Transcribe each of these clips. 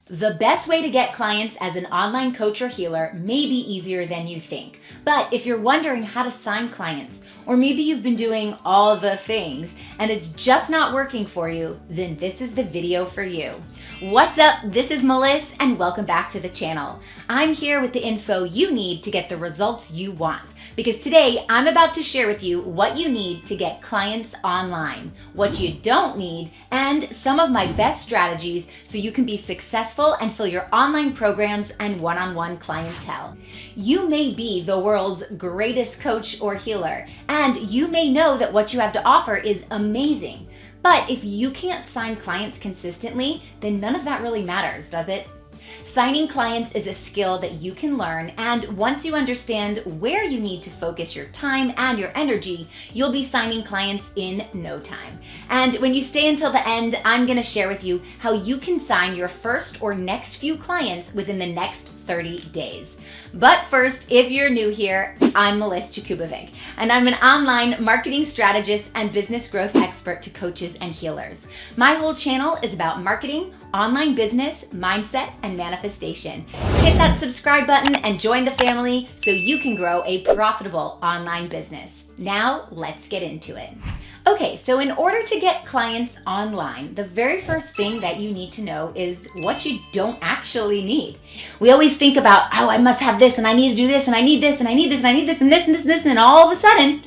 The best way to get clients as an online coach or healer may be easier than you think. But if you're wondering how to sign clients, or maybe you've been doing all the things and it's just not working for you, then this is the video for you. What's up? This is Meliss and welcome back to the channel. I'm here with the info you need to get the results you want. Because today I'm about to share with you what you need to get clients online, what you don't need, and some of my best strategies so you can be successful and fill your online programs and one-on-one clientele. You may be the world's greatest coach or healer, and you may know that what you have to offer is amazing. But if you can't sign clients consistently, then none of that really matters, does it? Signing clients is a skill that you can learn, and once you understand where you need to focus your time and your energy, you'll be signing clients in no time. And when you stay until the end, I'm going to share with you how you can sign your first or next few clients within the next 30 days. But first, if you're new here, I'm Meliss, and I'm an online marketing strategist and business growth expert to coaches and healers. My whole channel is about marketing, online business, mindset, and manifestation. Hit that subscribe button and join the family so you can grow a profitable online business. Now, let's get into it. Okay, so in order to get clients online, the very first thing that you need to know is what you don't actually need. We always think about, oh, I must have this, and I need to do this, and I need this, and I need this, and I need this, and this, and this, and this, and all of a sudden,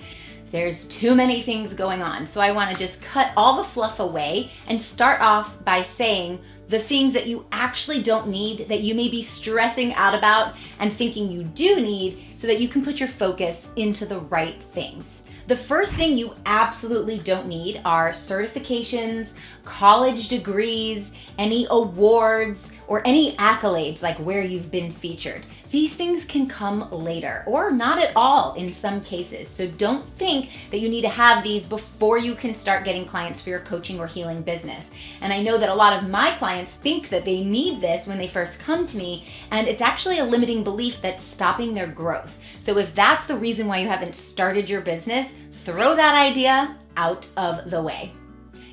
there's too many things going on. So I want to just cut all the fluff away and start off by saying the things that you actually don't need, that you may be stressing out about and thinking you do need, so that you can put your focus into the right things. The first thing you absolutely don't need are certifications, college degrees, any awards, or any accolades like where you've been featured. These things can come later, or not at all in some cases. So don't think that you need to have these before you can start getting clients for your coaching or healing business. And I know that a lot of my clients think that they need this when they first come to me, and it's actually a limiting belief that's stopping their growth. So if that's the reason why you haven't started your business, throw that idea out of the way.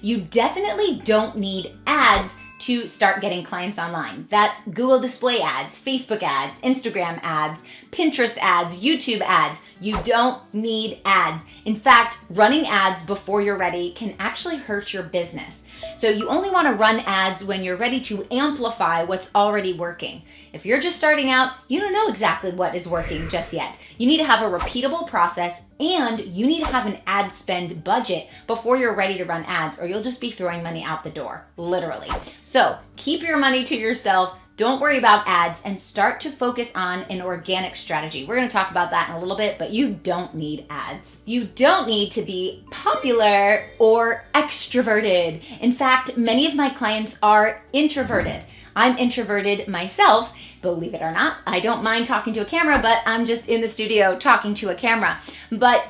You definitely don't need ads to start getting clients online. That's Google display ads, Facebook ads, Instagram ads, Pinterest ads, YouTube ads. You don't need ads. In fact, running ads before you're ready can actually hurt your business. So you only want to run ads when you're ready to amplify what's already working. If you're just starting out, you don't know exactly what is working just yet. You need to have a repeatable process, and you need to have an ad spend budget before you're ready to run ads, or you'll just be throwing money out the door, literally. So keep your money to yourself. Don't worry about ads and start to focus on an organic strategy. We're going to talk about that in a little bit, but you don't need ads. You don't need to be popular or extroverted. In fact, many of my clients are introverted. I'm introverted myself, believe it or not. I don't mind talking to a camera, but I'm just in the studio talking to a camera. But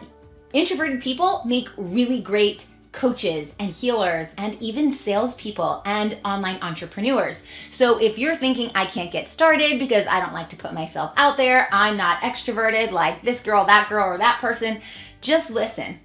introverted people make really great coaches and healers and even salespeople and online entrepreneurs. So if you're thinking, I can't get started because I don't like to put myself out there, I'm not extroverted like this girl, or that person, just listen.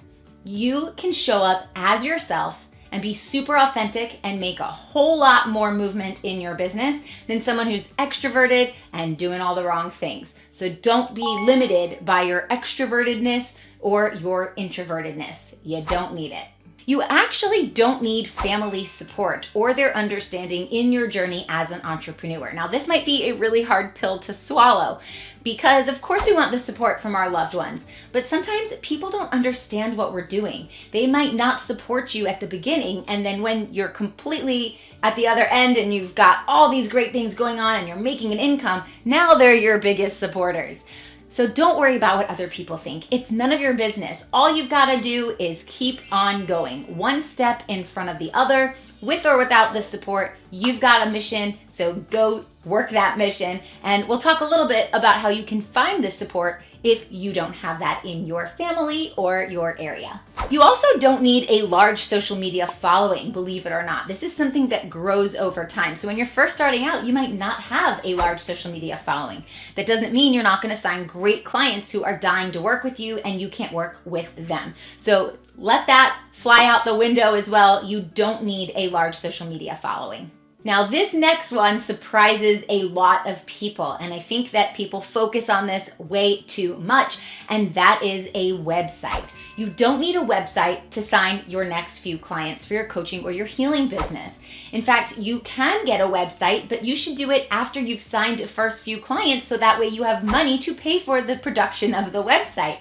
You can show up as yourself and be super authentic and make a whole lot more movement in your business than someone who's extroverted and doing all the wrong things. So don't be limited by your extrovertedness or your introvertedness. You don't need it. You actually don't need family support or their understanding in your journey as an entrepreneur. Now, this might be a really hard pill to swallow because, of course, we want the support from our loved ones, but sometimes people don't understand what we're doing. They might not support you at the beginning, and then when you're completely at the other end and you've got all these great things going on and you're making an income, now they're your biggest supporters. So don't worry about what other people think. It's none of your business. All you've got to do is keep on going, one step in front of the other. With or without the support, you've got a mission, so go work that mission. And we'll talk a little bit about how you can find the support if you don't have that in your family or your area. You also don't need a large social media following, believe it or not. This is something that grows over time. So when you're first starting out, you might not have a large social media following. That doesn't mean you're not going to sign great clients who are dying to work with you and you can't work with them. So let that fly out the window as well. You don't need a large social media following. Now, this next one surprises a lot of people, and I think that people focus on this way too much, and that is a website. You don't need a website to sign your next few clients for your coaching or your healing business. In fact, you can get a website, but you should do it after you've signed the first few clients so that way you have money to pay for the production of the website.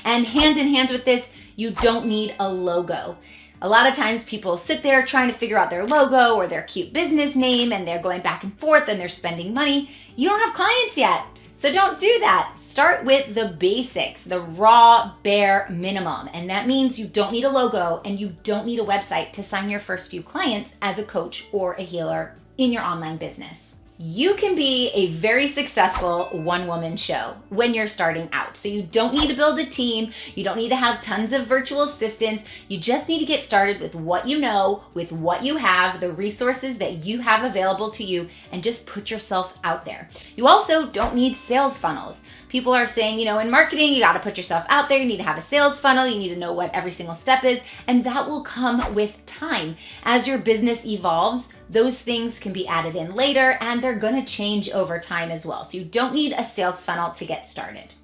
And hand in hand with this, you don't need a logo. A lot of times people sit there trying to figure out their logo or their cute business name, and they're going back and forth and they're spending money. You don't have clients yet, so don't do that. Start with the basics, the raw, bare minimum. And that means you don't need a logo and you don't need a website to sign your first few clients as a coach or a healer in your online business. You can be a very successful one-woman show when you're starting out. So you don't need to build a team. You don't need to have tons of virtual assistants. You just need to get started with what you know, with what you have, the resources that you have available to you, and just put yourself out there. You also don't need sales funnels. People are saying, in marketing, you got to put yourself out there. You need to have a sales funnel. You need to know what every single step is, and that will come with time. As your business evolves, those things can be added in later, and they're going to change over time as well. So you don't need a sales funnel to get started.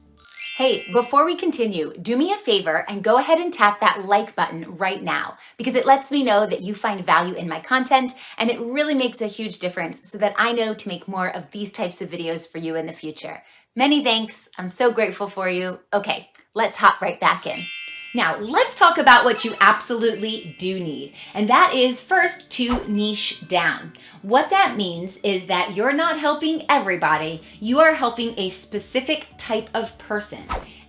Hey, before we continue, do me a favor and go ahead and tap that like button right now, because it lets me know that you find value in my content, and it really makes a huge difference so that I know to make more of these types of videos for you in the future. Many thanks. I'm so grateful for you. Okay, let's hop right back in. Now, let's talk about what you absolutely do need, and that is first to niche down. What that means is that you're not helping everybody, you are helping a specific type of person.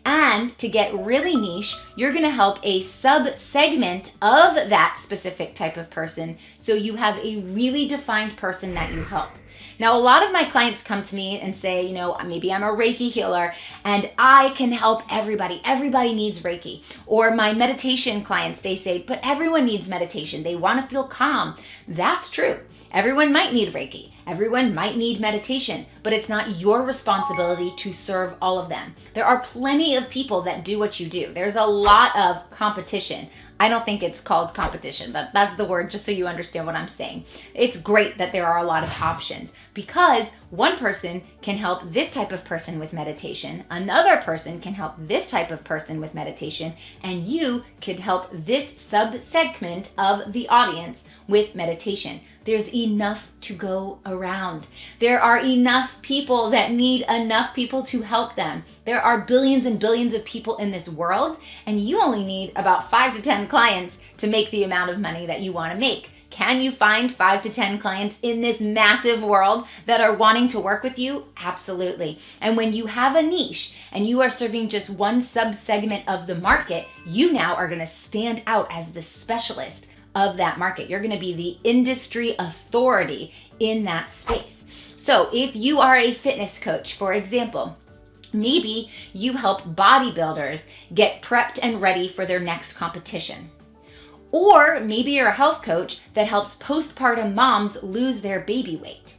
And to get really niche, you're gonna help a sub-segment of that specific type of person, so you have a really defined person that you help. Now, a lot of my clients come to me and say, maybe I'm a Reiki healer and I can help everybody. Everybody needs Reiki. Or my meditation clients, they say, but everyone needs meditation. They want to feel calm. That's true. Everyone might need Reiki. Everyone might need meditation, but it's not your responsibility to serve all of them. There are plenty of people that do what you do. There's a lot of competition. I don't think it's called competition, but that's the word, just so you understand what I'm saying. It's great that there are a lot of options, because one person can help this type of person with meditation, another person can help this type of person with meditation, and you could help this sub-segment of the audience with meditation. There's enough to go around. There are enough people that need enough people to help them. There are billions and billions of people in this world, and you only need about 5 to 10 clients to make the amount of money that you want to make. Can you find 5 to 10 clients in this massive world that are wanting to work with you? Absolutely. And when you have a niche and you are serving just one sub-segment of the market, you now are going to stand out as the specialist of that market. You're going to be the industry authority in that space. So if you are a fitness coach, for example, maybe you help bodybuilders get prepped and ready for their next competition. Or maybe you're a health coach that helps postpartum moms lose their baby weight.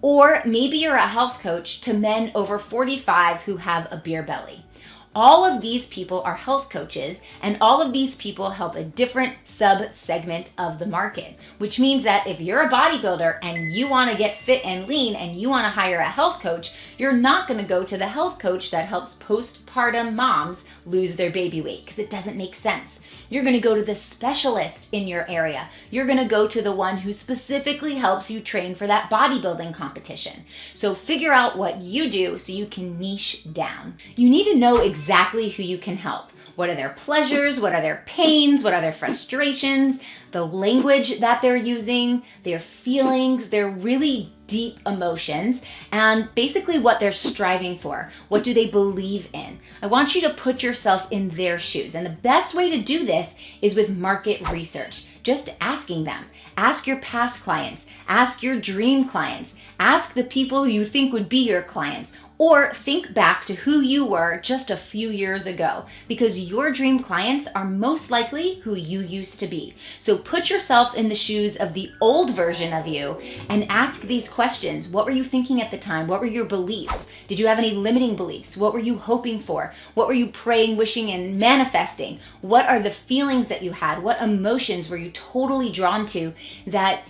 Or maybe you're a health coach to men over 45 who have a beer belly. All of these people are health coaches, and all of these people help a different sub-segment of the market, which means that if you're a bodybuilder and you want to get fit and lean and you want to hire a health coach, you're not going to go to the health coach that helps postpartum moms lose their baby weight, because it doesn't make sense. You're going to go to the specialist in your area. You're going to go to the one who specifically helps you train for that bodybuilding competition. So figure out what you do so you can niche down. You need to know exactly who you can help. What are their pleasures? What are their pains? What are their frustrations? The language that they're using, their feelings, their really deep emotions, and basically what they're striving for. What do they believe in? I want you to put yourself in their shoes. And the best way to do this is with market research. Just asking them. Ask your past clients. Ask your dream clients. Ask the people you think would be your clients. Or think back to who you were just a few years ago, because your dream clients are most likely who you used to be. So put yourself in the shoes of the old version of you and ask these questions. What were you thinking at the time? What were your beliefs? Did you have any limiting beliefs? What were you hoping for? What were you praying, wishing, and manifesting? What are the feelings that you had? What emotions were you totally drawn to that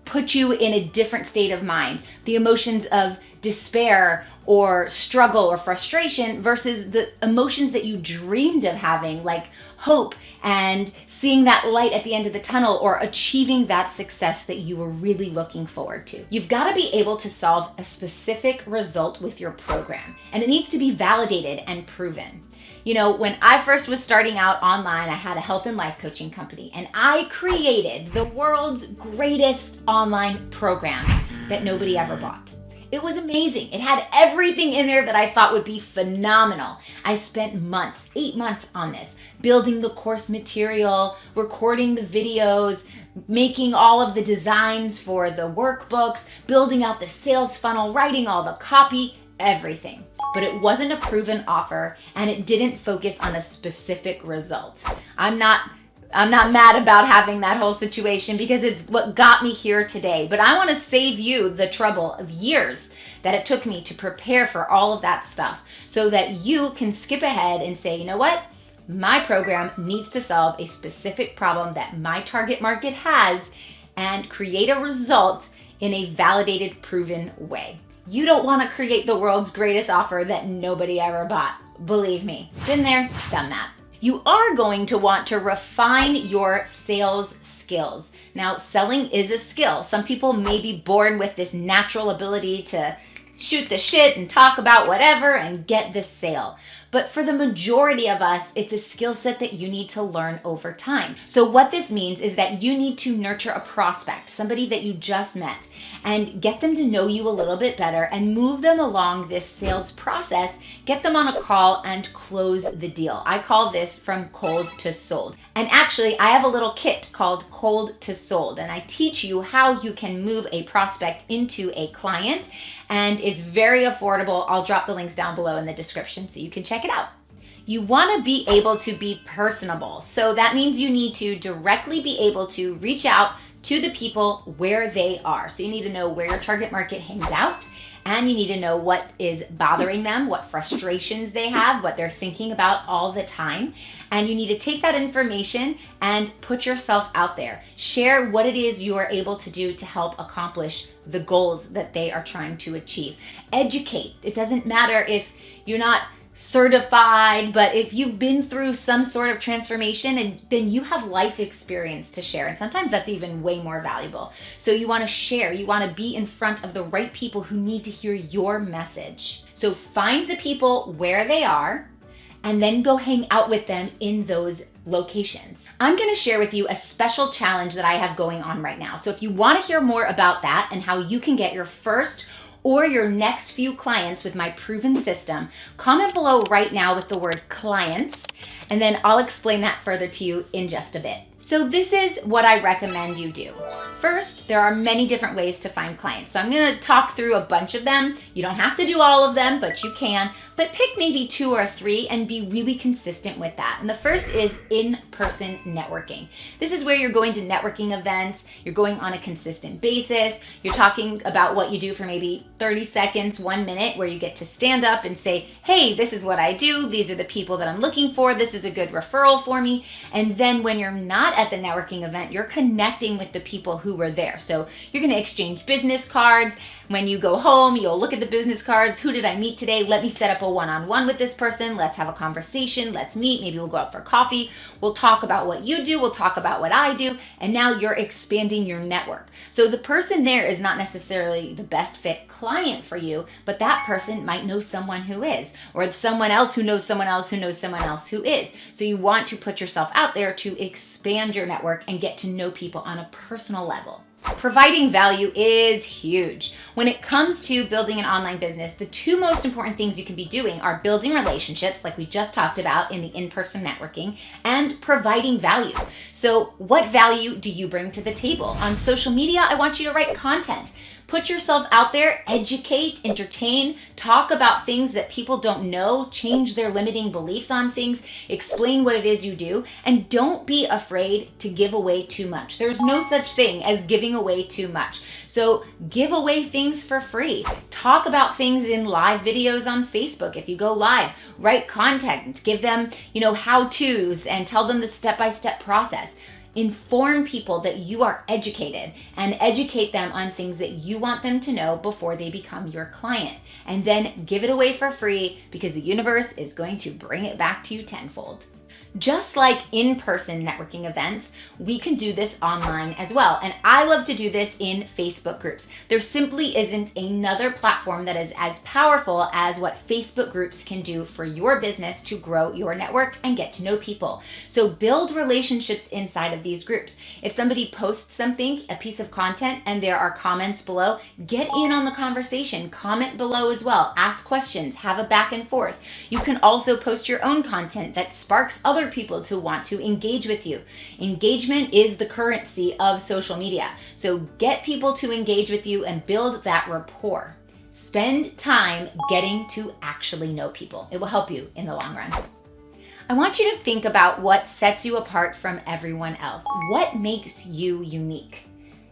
put you in a different state of mind. The emotions of despair or struggle or frustration versus the emotions that you dreamed of having, like hope and seeing that light at the end of the tunnel or achieving that success that you were really looking forward to. You've got to be able to solve a specific result with your program, and it needs to be validated and proven. When I first was starting out online, I had a health and life coaching company, and I created the world's greatest online program that nobody ever bought. It was amazing. It had everything in there that I thought would be phenomenal. I spent months, 8 months on this, building the course material, recording the videos, making all of the designs for the workbooks, building out the sales funnel, writing all the copy, everything. But it wasn't a proven offer, and it didn't focus on a specific result. I'm not mad about having that whole situation because it's what got me here today. But I want to save you the trouble of years that it took me to prepare for all of that stuff so that you can skip ahead and say, you know what? My program needs to solve a specific problem that my target market has and create a result in a validated, proven way. You don't want to create the world's greatest offer that nobody ever bought. Believe me, been there, done that. You are going to want to refine your sales skills. Now, selling is a skill. Some people may be born with this natural ability to shoot the shit and talk about whatever and get the sale. But for the majority of us, it's a skill set that you need to learn over time. So what this means is that you need to nurture a prospect, somebody that you just met, and get them to know you a little bit better and move them along this sales process, get them on a call and close the deal. I call this from cold to sold. And actually, I have a little kit called Cold to Sold, and I teach you how you can move a prospect into a client, and it's very affordable. I'll drop the links down below in the description so you can check it out. You want to be able to be personable. So that means you need to directly be able to reach out to the people where they are. So you need to know where your target market hangs out, and you need to know what is bothering them, what frustrations they have, what they're thinking about all the time. And you need to take that information and put yourself out there. Share what it is you are able to do to help accomplish the goals that they are trying to achieve. Educate. It doesn't matter if you're not certified, but if you've been through some sort of transformation, and then you have life experience to share. And sometimes that's even way more valuable. So you want to share, you want to be in front of the right people who need to hear your message. So find the people where they are and then go hang out with them in those locations. I'm going to share with you a special challenge that I have going on right now. So if you want to hear more about that and how you can get your first or your next few clients with my proven system, comment below right now with the word clients, and then I'll explain that further to you in just a bit. So this is what I recommend you do. First, there are many different ways to find clients. So I'm going to talk through a bunch of them. You don't have to do all of them, but you can. But pick maybe 2 or 3 and be really consistent with that. And the first is in-person networking. This is where you're going to networking events, you're going on a consistent basis, you're talking about what you do for maybe 30 seconds, 1 minute, where you get to stand up and say, hey, this is what I do, these are the people that I'm looking for, this is a good referral for me. And then when you're not at the networking event, you're connecting with the people who were there. So you're going to exchange business cards. When you go home, you'll look at the business cards. Who did I meet today? Let me set up a one-on-one with this person. Let's have a conversation. Let's meet. Maybe we'll go out for coffee. We'll talk about what you do. We'll talk about what I do. And now you're expanding your network. So the person there is not necessarily the best fit client for you, but that person might know someone who is, or someone else who knows someone else who knows someone else who is. So you want to put yourself out there to expand your network and get to know people on a personal level. Providing value is huge. When it comes to building an online business, the 2 most important things you can be doing are building relationships, like we just talked about in the in-person networking, and providing value. So what value do you bring to the table? On social media, I want you to write content. Put yourself out there, educate, entertain, talk about things that people don't know, change their limiting beliefs on things, explain what it is you do, and don't be afraid to give away too much. There's no such thing as giving away too much. So give away things for free. Talk about things in live videos on Facebook. If you go live, write content, give them, how-tos and tell them the step-by-step process. Inform people that you are educated and educate them on things that you want them to know before they become your client. And then give it away for free because the universe is going to bring it back to you tenfold. Just like in-person networking events, we can do this online as well. And I love to do this in Facebook groups. There simply isn't another platform that is as powerful as what Facebook groups can do for your business to grow your network and get to know people. So build relationships inside of these groups. If somebody posts something, a piece of content, and there are comments below, get in on the conversation. Comment below as well. Ask questions. Have a back and forth. You can also post your own content that sparks other people to want to engage with you. Engagement is the currency of social media. So get people to engage with you and build that rapport. Spend time getting to actually know people. It will help you in the long run. I want you to think about what sets you apart from everyone else. What makes you unique?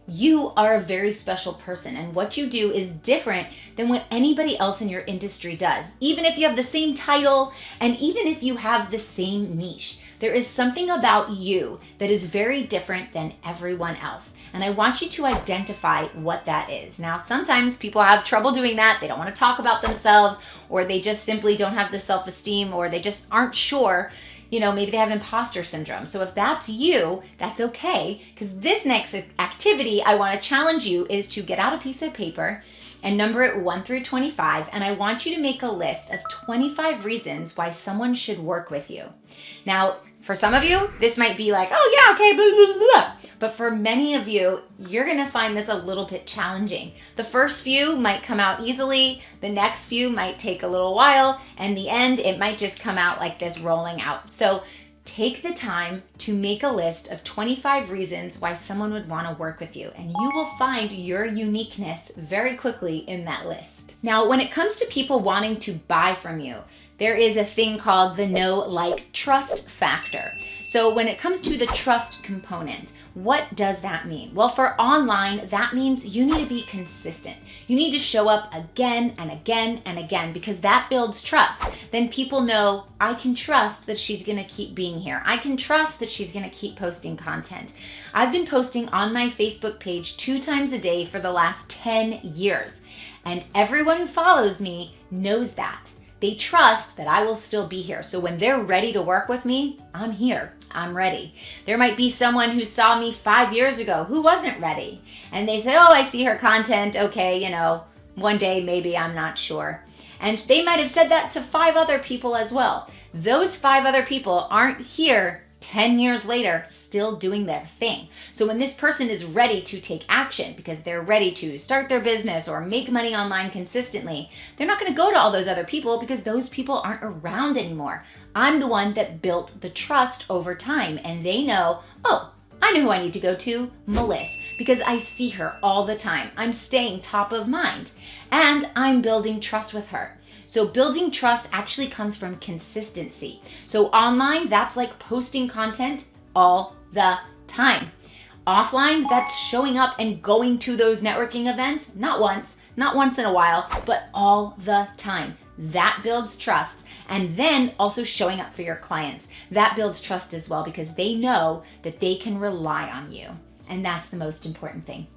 You are a very special person, and what you do is different than what anybody else in your industry does. Even if you have the same title and even if you have the same niche, there is something about you that is very different than everyone else. And I want you to identify what that is. Now, sometimes people have trouble doing that. They don't want to talk about themselves, or they just simply don't have the self-esteem, or they just aren't sure. Maybe they have imposter syndrome. So if that's you, that's okay, because this next activity I want to challenge you is to get out a piece of paper and number it 1 through 25, and I want you to make a list of 25 reasons why someone should work with you. Now, for some of you, this might be like, oh yeah, okay, blah, blah, blah. But for many of you, you're gonna find this a little bit challenging. The first few might come out easily, the next few might take a little while, and the end, it might just come out like this rolling out. So take the time to make a list of 25 reasons why someone would wanna work with you, and you will find your uniqueness very quickly in that list. Now, when it comes to people wanting to buy from you, there is a thing called the know, like, trust factor. So when it comes to the trust component, what does that mean? Well, for online, that means you need to be consistent. You need to show up again and again and again, because that builds trust. Then people know, I can trust that she's gonna keep being here. I can trust that she's gonna keep posting content. I've been posting on my Facebook page 2 times a day for the last 10 years. And everyone who follows me knows that. They trust that I will still be here. So when they're ready to work with me, I'm here. I'm ready. There might be someone who saw me 5 years ago who wasn't ready. And they said, oh, I see her content. Okay, one day maybe, I'm not sure. And they might have said that to 5 other people as well. Those 5 other people aren't here 10 years later, still doing their thing. So when this person is ready to take action because they're ready to start their business or make money online consistently, they're not going to go to all those other people because those people aren't around anymore. I'm the one that built the trust over time, and they know, oh, I know who I need to go to, Meliss, because I see her all the time. I'm staying top of mind, and I'm building trust with her. So building trust actually comes from consistency. So online, that's like posting content all the time. Offline, that's showing up and going to those networking events, not once in a while, but all the time. That builds trust. And then also showing up for your clients. That builds trust as well, because they know that they can rely on you. And that's the most important thing.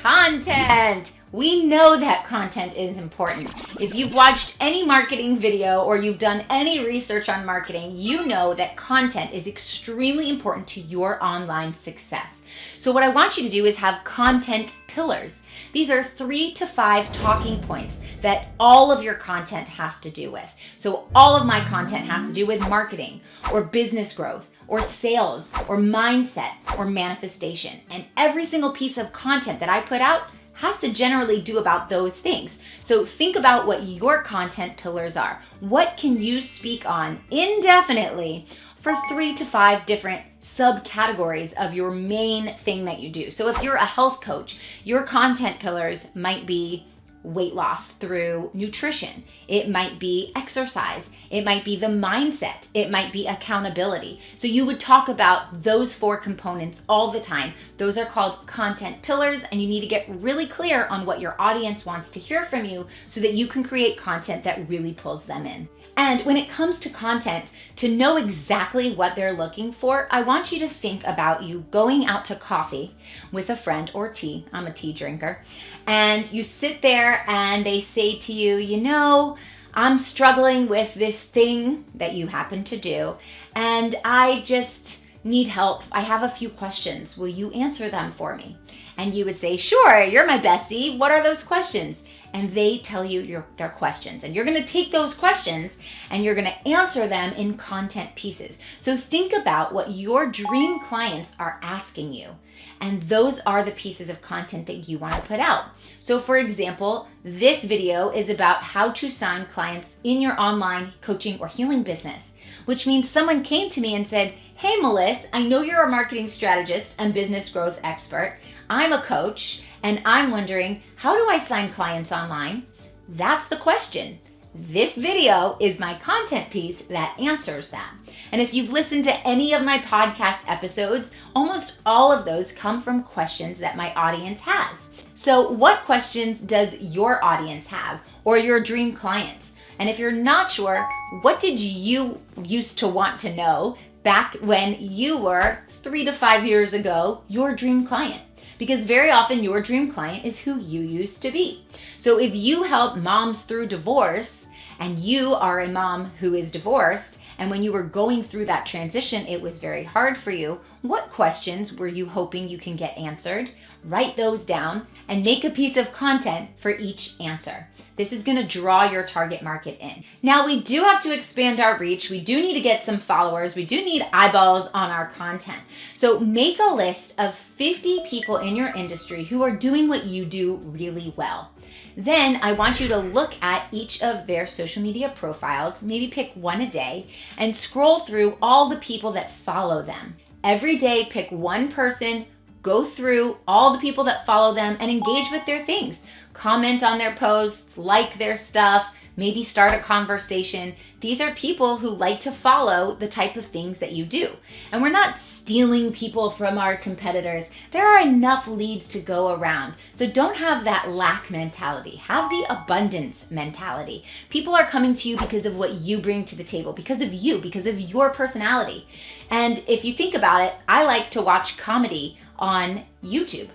Content! We know that content is important. If you've watched any marketing video or you've done any research on marketing, you know that content is extremely important to your online success. So what I want you to do is have content pillars. These are 3 to 5 talking points that all of your content has to do with. So all of my content has to do with marketing or business growth or sales or mindset or manifestation. And every single piece of content that I put out has to generally do about those things. So think about what your content pillars are. What can you speak on indefinitely for 3 to 5 different subcategories of your main thing that you do? So if you're a health coach, your content pillars might be weight loss through nutrition. It might be exercise. It might be the mindset. It might be accountability. So you would talk about those 4 components all the time. Those are called content pillars, and you need to get really clear on what your audience wants to hear from you so that you can create content that really pulls them in. And when it comes to content, to know exactly what they're looking for, I want you to think about you going out to coffee with a friend or tea. I'm a tea drinker. And you sit there and they say to you, you know, I'm struggling with this thing that you happen to do, and I just need help. I have a few questions. Will you answer them for me? And you would say, sure, you're my bestie. What are those questions? And they tell you their questions. And you're going to take those questions and you're going to answer them in content pieces. So think about what your dream clients are asking you. And those are the pieces of content that you want to put out. So for example, this video is about how to sign clients in your online coaching or healing business, which means someone came to me and said, hey, Meliss, I know you're a marketing strategist and business growth expert. I'm a coach, and I'm wondering, how do I sign clients online? That's the question. This video is my content piece that answers that. And if you've listened to any of my podcast episodes, almost all of those come from questions that my audience has. So what questions does your audience have, or your dream clients? And if you're not sure, what did you used to want to know back when you were 3 to 5 years ago, your dream client? Because very often your dream client is who you used to be. So if you help moms through divorce and you are a mom who is divorced, and when you were going through that transition, it was very hard for you, what questions were you hoping you can get answered? Write those down and make a piece of content for each answer. This is going to draw your target market in. Now, we do have to expand our reach. We do need to get some followers. We do need eyeballs on our content. So make a list of 50 people in your industry who are doing what you do really well. Then I want you to look at each of their social media profiles, maybe pick one a day, and scroll through all the people that follow them. Every day, pick one person, go through all the people that follow them and engage with their things. Comment on their posts, like their stuff, maybe start a conversation. These are people who like to follow the type of things that you do. And we're not stealing people from our competitors. There are enough leads to go around. So don't have that lack mentality. Have the abundance mentality. People are coming to you because of what you bring to the table, because of you, because of your personality. And if you think about it, I like to watch comedy on YouTube.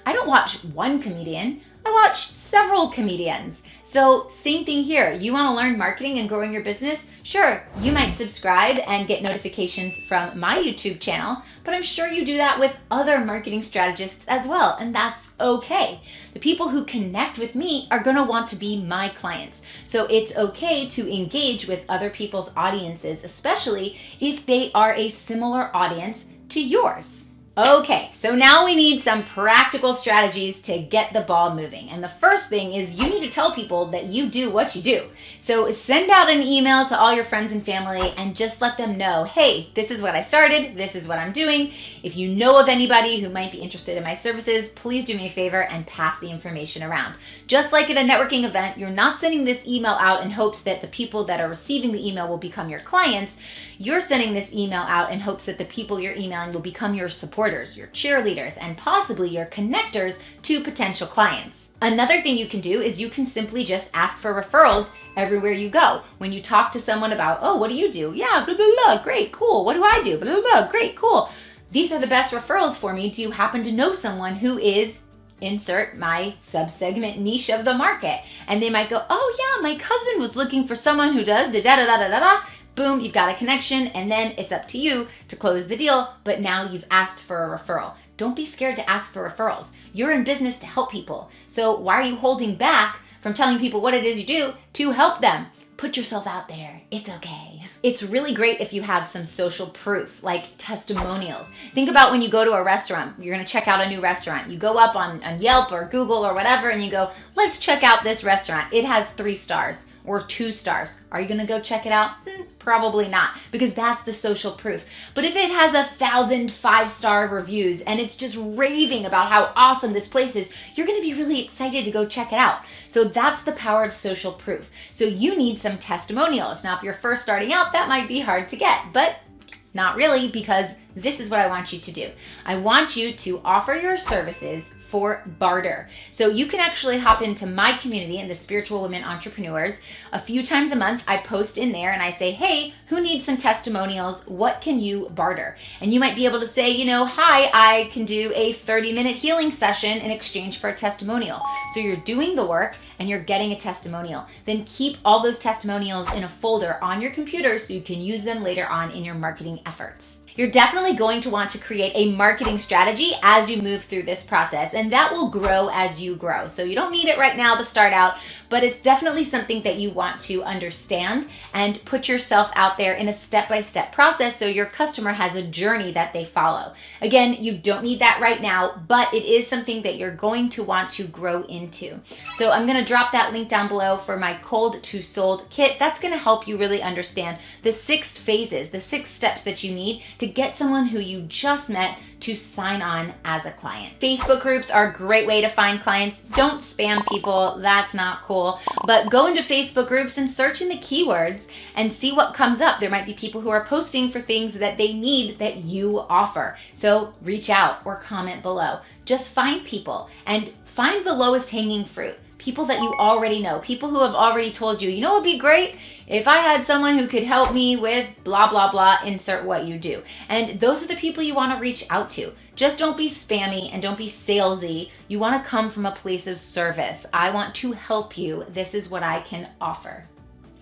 I don't watch one comedian. I watch several comedians. So same thing here. You want to learn marketing and growing your business? Sure, you might subscribe and get notifications from my YouTube channel, but I'm sure you do that with other marketing strategists as well, and that's okay. The people who connect with me are going to want to be my clients. So it's okay to engage with other people's audiences, especially if they are a similar audience to yours. Okay, so now we need some practical strategies to get the ball moving. And the first thing is you need to tell people that you do what you do. So send out an email to all your friends and family and just let them know, hey, this is what I started, this is what I'm doing. If you know of anybody who might be interested in my services, please do me a favor and pass the information around. Just like at a networking event, you're not sending this email out in hopes that the people that are receiving the email will become your clients. You're sending this email out in hopes that the people you're emailing will become your supporters, your cheerleaders, and possibly your connectors to potential clients. Another thing you can do is you can simply just ask for referrals everywhere you go. When you talk to someone about, oh, what do you do? Yeah, blah, blah, blah, great, cool. What do I do? Blah, blah, blah, great, cool. These are the best referrals for me. Do you happen to know someone who is, insert my subsegment niche of the market? And they might go, oh yeah, my cousin was looking for someone who does da da da da da da. Boom, you've got a connection, and then it's up to you to close the deal, but now you've asked for a referral. Don't be scared to ask for referrals. You're in business to help people. So why are you holding back from telling people what it is you do to help them? Put yourself out there. It's okay. It's really great if you have some social proof, like testimonials. Think about when you go to a restaurant. You're going to check out a new restaurant. You go up on Yelp or Google or whatever, and you go, let's check out this restaurant. It has 3 stars. or 2 stars. Are you gonna go check it out? Probably not, because that's the social proof. But if it has 1,000 5-star reviews and it's just raving about how awesome this place is, you're gonna be really excited to go check it out. So that's the power of social proof. So you need some testimonials. Now, if you're first starting out, that might be hard to get, but not really, because this is what I want you to do. I want you to offer your services for barter. So you can actually hop into my community in the Spiritual Women Entrepreneurs. A few times a month, I post in there and I say, hey, who needs some testimonials? What can you barter? And you might be able to say, hi, I can do a 30-minute healing session in exchange for a testimonial. So you're doing the work and you're getting a testimonial. Then keep all those testimonials in a folder on your computer so you can use them later on in your marketing efforts. You're definitely going to want to create a marketing strategy as you move through this process, and that will grow as you grow. So you don't need it right now to start out, but it's definitely something that you want to understand and put yourself out there in a step-by-step process so your customer has a journey that they follow. Again, you don't need that right now, but it is something that you're going to want to grow into. So I'm going to drop that link down below for my cold to sold kit. That's going to help you really understand the 6 phases, the 6 steps that you need to get someone who you just met to sign on as a client. Facebook groups are a great way to find clients. Don't spam people, that's not cool. But go into Facebook groups and search in the keywords and see what comes up. There might be people who are posting for things that they need that you offer. So reach out or comment below. Just find people and find the lowest hanging fruit. People that you already know, people who have already told you, what would be great? If I had someone who could help me with blah, blah, blah, insert what you do. And those are the people you want to reach out to. Just don't be spammy and don't be salesy. You want to come from a place of service. I want to help you. This is what I can offer.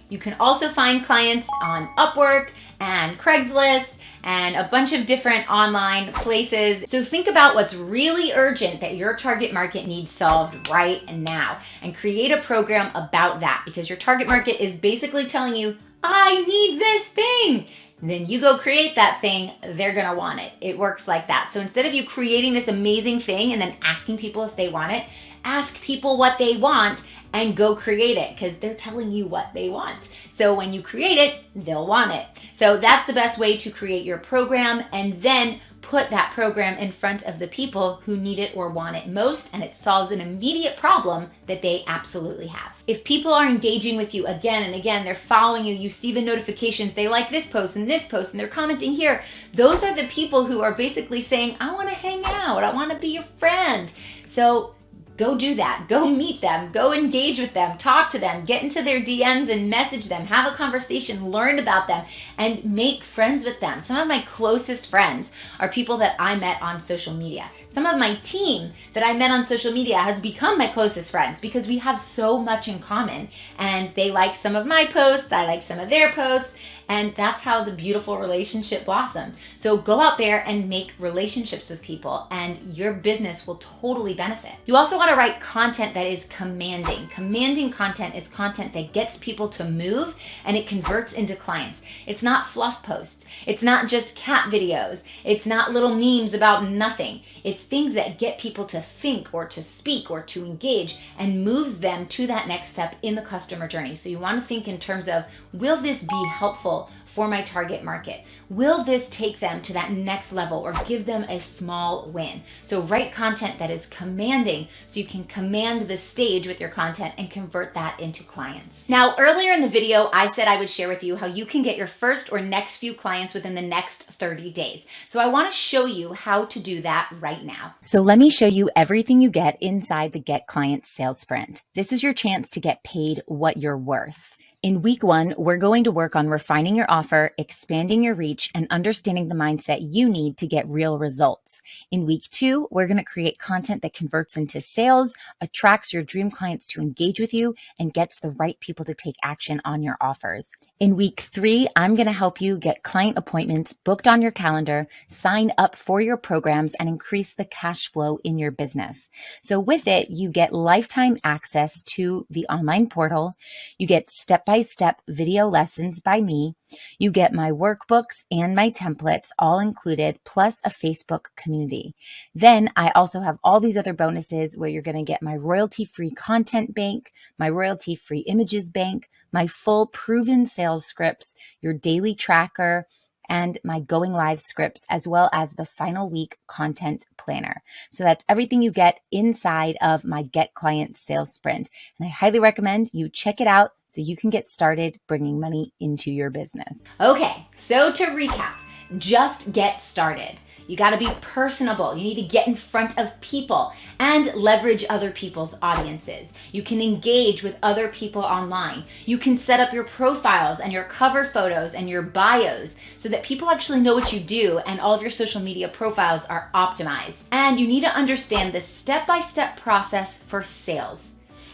You can also find clients on Upwork and Craigslist and a bunch of different online places. So think about what's really urgent that your target market needs solved right now and create a program about that, because your target market is basically telling you, I need this thing. And then you go create that thing, they're gonna want it. It works like that. So instead of you creating this amazing thing and then asking people if they want it, ask people what they want and go create it, because they're telling you what they want. So when you create it, they'll want it. So that's the best way to create your program, and then put that program in front of the people who need it or want it most, and it solves an immediate problem that they absolutely have. If people are engaging with you again and again, they're following you, you see the notifications, they like this post, and they're commenting here, those are the people who are basically saying, I wanna hang out, I wanna be your friend. So go do that. Go meet them. Go engage with them. Talk to them. Get into their DMs and message them. Have a conversation. Learn about them and make friends with them. Some of my closest friends are people that I met on social media. Some of my team that I met on social media has become my closest friends because we have so much in common. And they like some of my posts. I like some of their posts. And that's how the beautiful relationship blossomed. So go out there and make relationships with people, and your business will totally benefit. You also want to write content that is commanding. Commanding content is content that gets people to move and it converts into clients. It's not fluff posts. It's not just cat videos. It's not little memes about nothing. It's things that get people to think or to speak or to engage and moves them to that next step in the customer journey. So you want to think in terms of, will this be helpful for my target market? Will this take them to that next level or give them a small win? So write content that is commanding so you can command the stage with your content and convert that into clients. Now, earlier in the video, I said I would share with you how you can get your first or next few clients within the next 30 days. So I want to show you how to do that right now. So let me show you everything you get inside the Get Clients Sales Sprint. This is your chance to get paid what you're worth. In week 1, we're going to work on refining your offer, expanding your reach, and understanding the mindset you need to get real results. In week 2, we're going to create content that converts into sales, attracts your dream clients to engage with you, and gets the right people to take action on your offers. In week 3, I'm going to help you get client appointments booked on your calendar, sign up for your programs, and increase the cash flow in your business. So with it, you get lifetime access to the online portal, you get step-by-step step-by-step video lessons by me. You get my workbooks and my templates all included, plus a Facebook community. Then I also have all these other bonuses where you're going to get my royalty-free content bank, my royalty-free images bank, my full proven sales scripts, your daily tracker, and my going live scripts, as well as the final week content planner. So that's everything you get inside of my Get Clients Sales Sprint. And I highly recommend you check it out so you can get started bringing money into your business. Okay, so to recap, just get started. You got to be personable. You need to get in front of people and leverage other people's audiences. You can engage with other people online. You can set up your profiles and your cover photos and your bios so that people actually know what you do and all of your social media profiles are optimized. And you need to understand the step-by-step process for sales.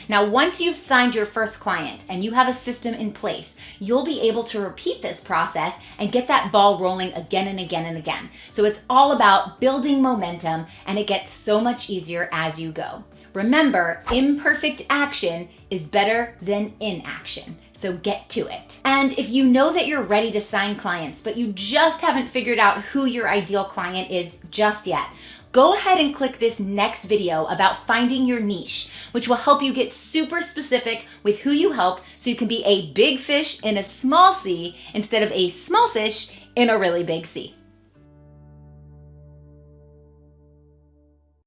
Now, once you've signed your first client and you have a system in place, you'll be able to repeat this process and get that ball rolling again and again and again. So it's all about building momentum, and it gets so much easier as you go. Remember, imperfect action is better than inaction. So get to it. And if you know that you're ready to sign clients, but you just haven't figured out who your ideal client is just yet, go ahead and click this next video about finding your niche, which will help you get super specific with who you help so you can be a big fish in a small sea instead of a small fish in a really big sea.